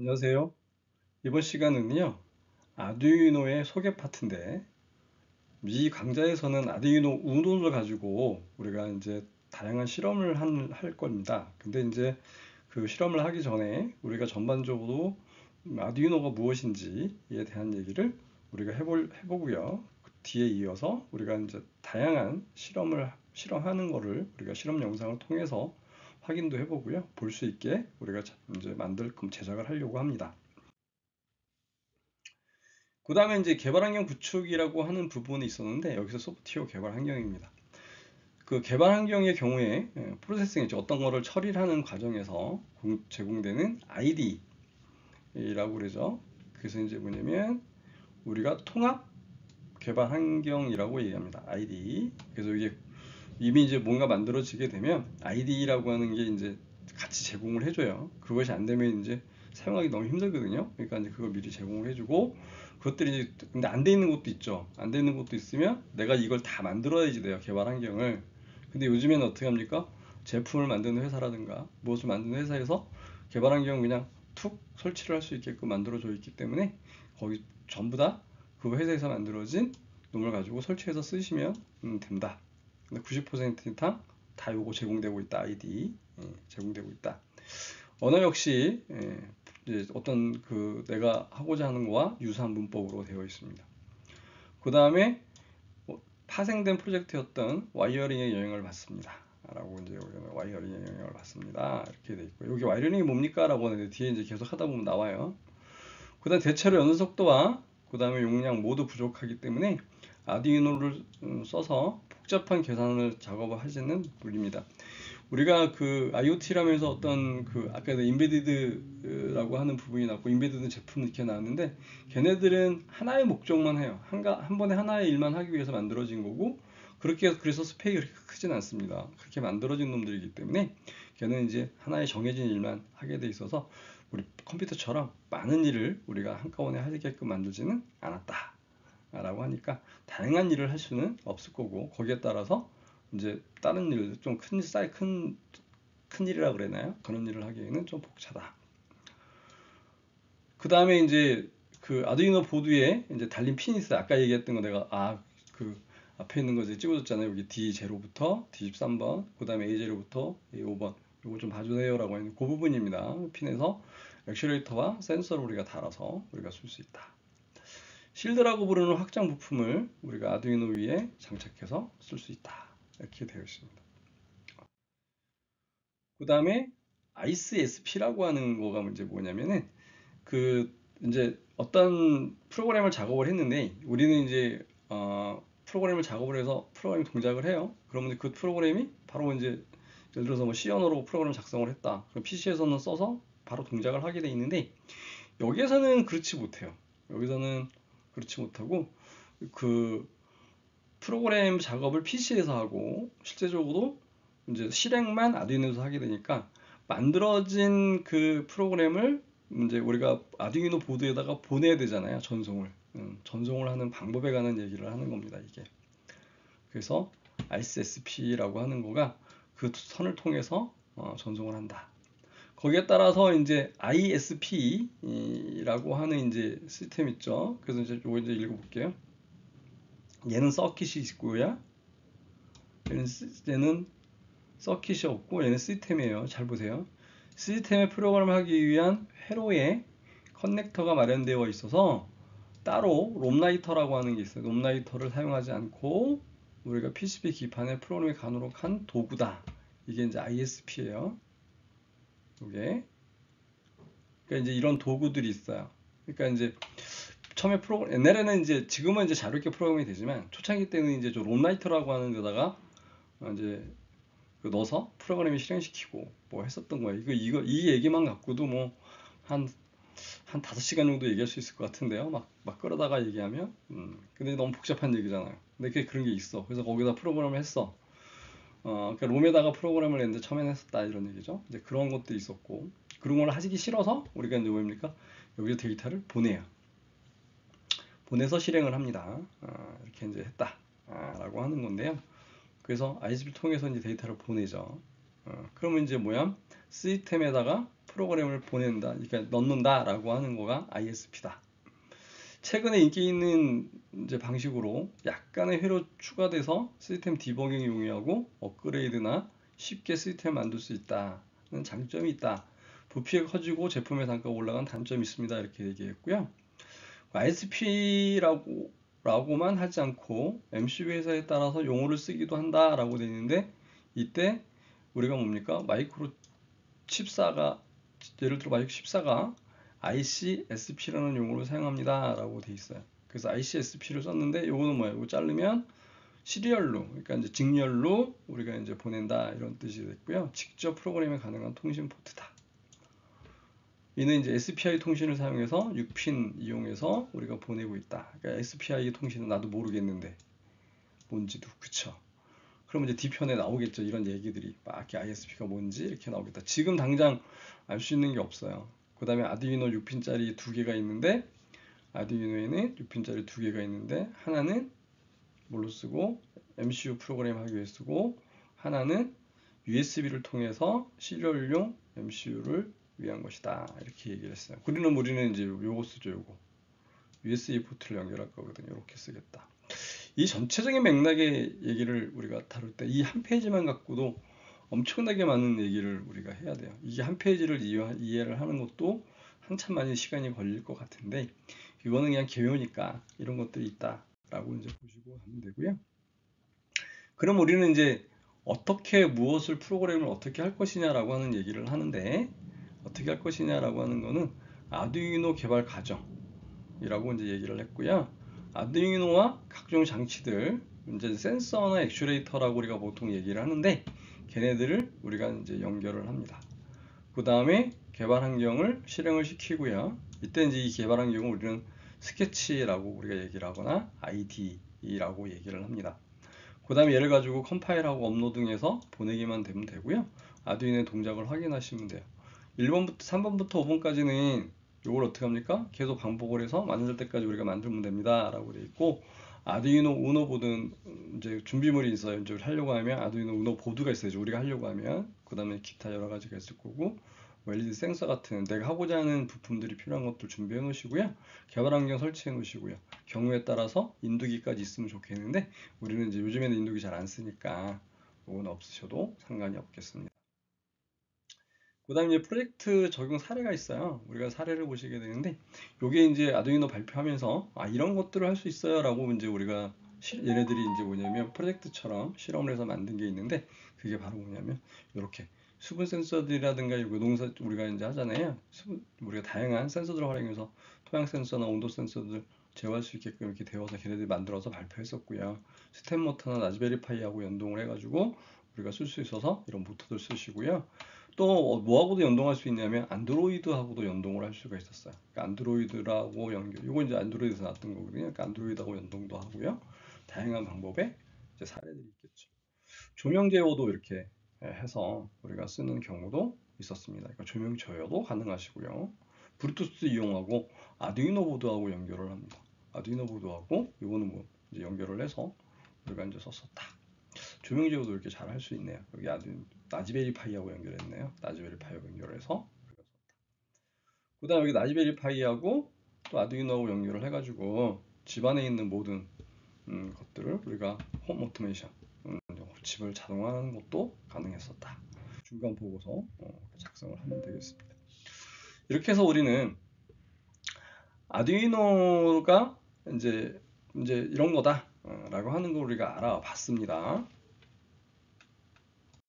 안녕하세요. 이번 시간은요, 아두이노의 소개 파트인데, 이 강좌에서는 아두이노 우노를 가지고 우리가 이제 다양한 실험을 할 겁니다. 근데 이제 그 실험을 하기 전에 우리가 전반적으로 아두이노가 무엇인지에 대한 얘기를 우리가 해보고요. 그 뒤에 이어서 우리가 이제 다양한 실험하는 거를 우리가 실험 영상을 통해서 확인도 해보고요. 볼 수 있게 우리가 이제 제작을 하려고 합니다. 그 다음에 이제 개발 환경 구축이라고 하는 부분이 있었는데 여기서 소프트웨어 개발 환경입니다. 그 개발 환경의 경우에 프로세싱 이제 어떤 거를 처리하는 과정에서 제공되는 ID라고 그러죠. 그래서 이제 뭐냐면 우리가 통합 개발 환경이라고 얘기합니다. ID. 그래서 이게 이미 이제 뭔가 만들어지게 되면 ID라고 하는 게 이제 같이 제공을 해줘요. 그것이 안 되면 이제 사용하기 너무 힘들거든요. 그러니까 이제 그걸 미리 제공을 해주고 그것들이 이제 근데 안 돼 있는 것도 있죠. 안 돼 있는 것도 있으면 내가 이걸 다 만들어야지 돼요. 개발 환경을. 근데 요즘에는 어떻게 합니까? 제품을 만드는 회사라든가 무엇을 만드는 회사에서 개발 환경을 그냥 툭 설치를 할 수 있게끔 만들어져 있기 때문에 거기 전부 다 그 회사에서 만들어진 놈을 가지고 설치해서 쓰시면 된다. 90% 이상 다 요거 제공되고 있다. 아이디 제공되고 있다. 언어 역시 이제 어떤 그 내가 하고자 하는 거와 유사한 문법으로 되어 있습니다. 그 다음에 파생된 프로젝트였던 와이어링의 영향을 받습니다. 라고 이제 와이어링의 영향을 받습니다. 이렇게 돼 있고 여기 와이어링이 뭡니까? 라고 하는데 뒤에 이제 계속 하다 보면 나와요. 그 다음 대체로 연산 속도와 그 다음에 용량 모두 부족하기 때문에 아두이노를 써서 복잡한 계산을 작업을 하지는 물립니다. 우리가 그 IoT라면서 어떤 그 아까 인베디드라고 하는 부분이 나왔고 인베디드 제품 이렇게 나왔는데 걔네들은 하나의 목적만 해요. 한 번에 하나의 일만 하기 위해서 만들어진 거고 그렇게 해서 그래서 스펙이 그렇게 크진 않습니다. 그렇게 만들어진 놈들이기 때문에 걔는 이제 하나의 정해진 일만 하게 돼 있어서 우리 컴퓨터처럼 많은 일을 우리가 한꺼번에 하게끔 만들지는 않았다. 라고 하니까 다양한 일을 할 수는 없을 거고 거기에 따라서 이제 다른 일, 좀 큰 일이라 그러나요? 그런 일을 하기에는 좀 벅차다. 그 다음에 이제 그 아두이노 보드에 이제 달린 핀이 있어요. 아까 얘기했던 거 내가 그 앞에 있는 거 이제 찍어줬잖아요. 여기 D0부터 D13번, 그 다음에 A0부터 A5번. 이거 좀 봐주세요라고 하는 그 부분입니다. 핀에서 액츄에이터와 센서를 우리가 달아서 우리가 쓸 수 있다. 실드라고 부르는 확장 부품을 우리가 아두이노 위에 장착해서 쓸 수 있다. 이렇게 되어 있습니다. 그 다음에 ISSP라고 하는 거가 이제 뭐냐면은 그 이제 어떤 프로그램을 작업을 했는데 우리는 이제 프로그램을 작업을 해서 프로그램 동작을 해요. 그러면 그 프로그램이 바로 이제 예를 들어서 뭐 C 언어로 프로그램을 작성을 했다. 그럼 PC에서는 써서 바로 동작을 하게 돼 있는데 여기에서는 그렇지 못해요. 여기서는 그렇지 못하고 그 프로그램 작업을 PC에서 하고 실제적으로 이제 실행만 아두이노에서 하게 되니까 만들어진 그 프로그램을 이제 우리가 아두이노 보드에다가 보내야 되잖아요. 전송을 하는 방법에 관한 얘기를 하는 겁니다. 이게. 그래서 ISSP라고 하는 거가 그 선을 통해서 전송을 한다. 거기에 따라서 이제 ISP라고 하는 이제 시스템 있죠. 그래서 이제 요거 이제 읽어볼게요. 얘는 서킷이 있고요. 얘는 서킷이 없고 얘는 시스템이에요. 잘 보세요. 시스템에 프로그램을 하기 위한 회로에 커넥터가 마련되어 있어서 따로 롬라이터라고 하는 게 있어요. 롬라이터를 사용하지 않고 우리가 PCB 기판에 프로그램에 가도록 한 도구다. 이게 이제 ISP예요. 이게 그러니까 이제 이런 도구들이 있어요. 그러니까 이제 처음에 옛날에는 이제 지금은 이제 자유롭게 프로그램이 되지만 초창기 때는 이제 좀 롬라이터라고 하는 데다가 이제 넣어서 프로그램을 실행시키고 뭐 했었던 거예요. 이 얘기만 갖고도 뭐 한 5시간 정도 얘기할 수 있을 것 같은데요. 막 끌어다가 얘기하면. 근데 너무 복잡한 얘기잖아요. 근데 그런 게 있어. 그래서 거기다 프로그램을 했어. 그러니까 롬에다가 프로그램을 했는데 처음에는 했었다 이런 얘기죠. 이제 그런 것도 있었고 그런 걸 하기 싫어서 우리가 이제 뭡니까? 여기서 데이터를 보내요. 보내서 실행을 합니다. 이렇게 이제 했다. 라고 하는 건데요. 그래서 ISP를 통해서 이제 데이터를 보내죠. 그러면 이제 뭐야? 시스템에다가 프로그램을 보낸다, 그러니까 넣는다라고 하는 거가 ISP다. 최근에 인기 있는 이제 방식으로 약간의 회로 추가돼서 시스템 디버깅 용이하고 업그레이드나 쉽게 시스템을 만들 수 있다는 장점이 있다. 부피가 커지고 제품의 단가가 올라간 단점이 있습니다. 이렇게 얘기했고요. ISP라고만 하지 않고 MCU 회사에 따라서 용어를 쓰기도 한다라고 되어 있는데, 이때 우리가 뭡니까? 마이크로 칩사가, 예를 들어 마이크로 칩사가 ICSP라는 용어를 사용합니다 라고 되어 있어요. 그래서 ICSP를 썼는데, 요거는 뭐예요? 이거 자르면 시리얼로, 그러니까 이제 직렬로 우리가 이제 보낸다, 이런 뜻이 됐고요. 직접 프로그램이 가능한 통신 포트다. 이는 이제 SPI 통신을 사용해서 6핀 이용해서 우리가 보내고 있다. 그러니까 SPI 통신은 나도 모르겠는데 뭔지도, 그쵸? 그럼 이제 D편에 나오겠죠. 이런 얘기들이 막 ISP가 뭔지 이렇게 나오겠다. 지금 당장 알 수 있는 게 없어요. 그 다음에 아두이노 6핀짜리 2개가 있는데, 아두이노에는 6핀짜리 2개가 있는데, 하나는 뭘로 쓰고 MCU 프로그램 하기 위해 쓰고, 하나는 USB를 통해서 시리얼용 MCU를 위한 것이다. 이렇게 얘기를 했어요. 우리는 이제 요거 쓰죠. 요거 USB 포트를 연결할 거거든요. 이렇게 쓰겠다. 이 전체적인 맥락의 얘기를 우리가 다룰 때 이 한 페이지만 갖고도 엄청나게 많은 얘기를 우리가 해야 돼요. 이게 한 페이지를 이해를 하는 것도 한참 많이 시간이 걸릴 것 같은데, 이거는 그냥 개요니까 이런 것들이 있다라고 이제 보시고 하면 되고요. 그럼 우리는 이제 어떻게 무엇을 프로그램을 어떻게 할 것이냐라고 하는 얘기를 하는데, 어떻게 할 것이냐라고 하는 거는 아두이노 개발 과정이라고 이제 얘기를 했고요. 아두이노와 각종 장치들, 이제 센서나 액추에이터라고 우리가 보통 얘기를 하는데, 걔네들을 우리가 이제 연결을 합니다. 그 다음에 개발 환경을 실행을 시키고요. 이때 이제 이 개발 환경을 우리는 스케치라고 우리가 얘기를 하거나 IDE라고 얘기를 합니다. 그 다음에 얘를 가지고 컴파일하고 업로딩해서 보내기만 되면 되고요. 아두이노의 동작을 확인하시면 돼요. 1번부터 3번부터 5번까지는 이걸 어떻게 합니까? 계속 반복을 해서 만들 때까지 우리가 만들면 됩니다 라고 되어 있고, 아두이노 우노 보드는 이제 준비물이 있어요. 이제 하려고 하면 아두이노 우노 보드가 있어야죠. 우리가 하려고 하면. 그 다음에 기타 여러 가지가 있을 거고, LED 센서 같은 내가 하고자 하는 부품들이 필요한 것들 준비해 놓으시고요. 개발 환경 설치해 놓으시고요. 경우에 따라서 인두기까지 있으면 좋겠는데, 우리는 이제 요즘에는 인두기 잘 안 쓰니까 이건 없으셔도 상관이 없겠습니다. 그 다음에 이제 프로젝트 적용 사례가 있어요. 우리가 사례를 보시게 되는데, 요게 이제 아두이노 발표하면서 이런 것들을 할 수 있어요 라고 이제 우리가 얘네들이 이제 뭐냐면 프로젝트처럼 실험을 해서 만든 게 있는데, 그게 바로 뭐냐면 이렇게 수분 센서들이라든가 이거 농사 우리가 이제 하잖아요. 우리가 다양한 센서들을 활용해서 토양 센서나 온도 센서들 제어할 수 있게끔 이렇게 되어서 걔네들이 만들어서 발표했었고요. 스텝 모터나 라즈베리 파이하고 연동을 해가지고 우리가 쓸 수 있어서 이런 모터들 쓰시고요. 또 뭐하고도 연동할 수 있냐면 안드로이드하고도 연동을 할 수가 있었어요. 그러니까 안드로이드라고 연결. 이거 이제 안드로이드에서 나왔던 거거든요. 그러니까 안드로이드하고 연동도 하고요. 다양한 방법의 이제 사례들이 있겠죠. 조명 제어도 이렇게 해서 우리가 쓰는 경우도 있었습니다. 그러니까 조명 제어도 가능하시고요. 블루투스 이용하고 아두이노 보드하고 연결을 합니다. 아두이노 보드하고 이거는 뭐 이제 연결을 해서 우리가 이제 썼었다. 조명 제어도 이렇게 잘 할 수 있네요. 여기 라즈베리 파이하고 연결했네요. 라즈베리 파이하고 연결해서. 그 다음 여기 라즈베리 파이하고 또 아두이노하고 연결을 해가지고 집안에 있는 모든 것들을 우리가 홈 오토메이션, 집을 자동화하는 것도 가능했었다. 중간 보고서 작성을 하면 되겠습니다. 이렇게 해서 우리는 아두이노가 이제 이런 거다 라고 하는 걸 우리가 알아봤습니다.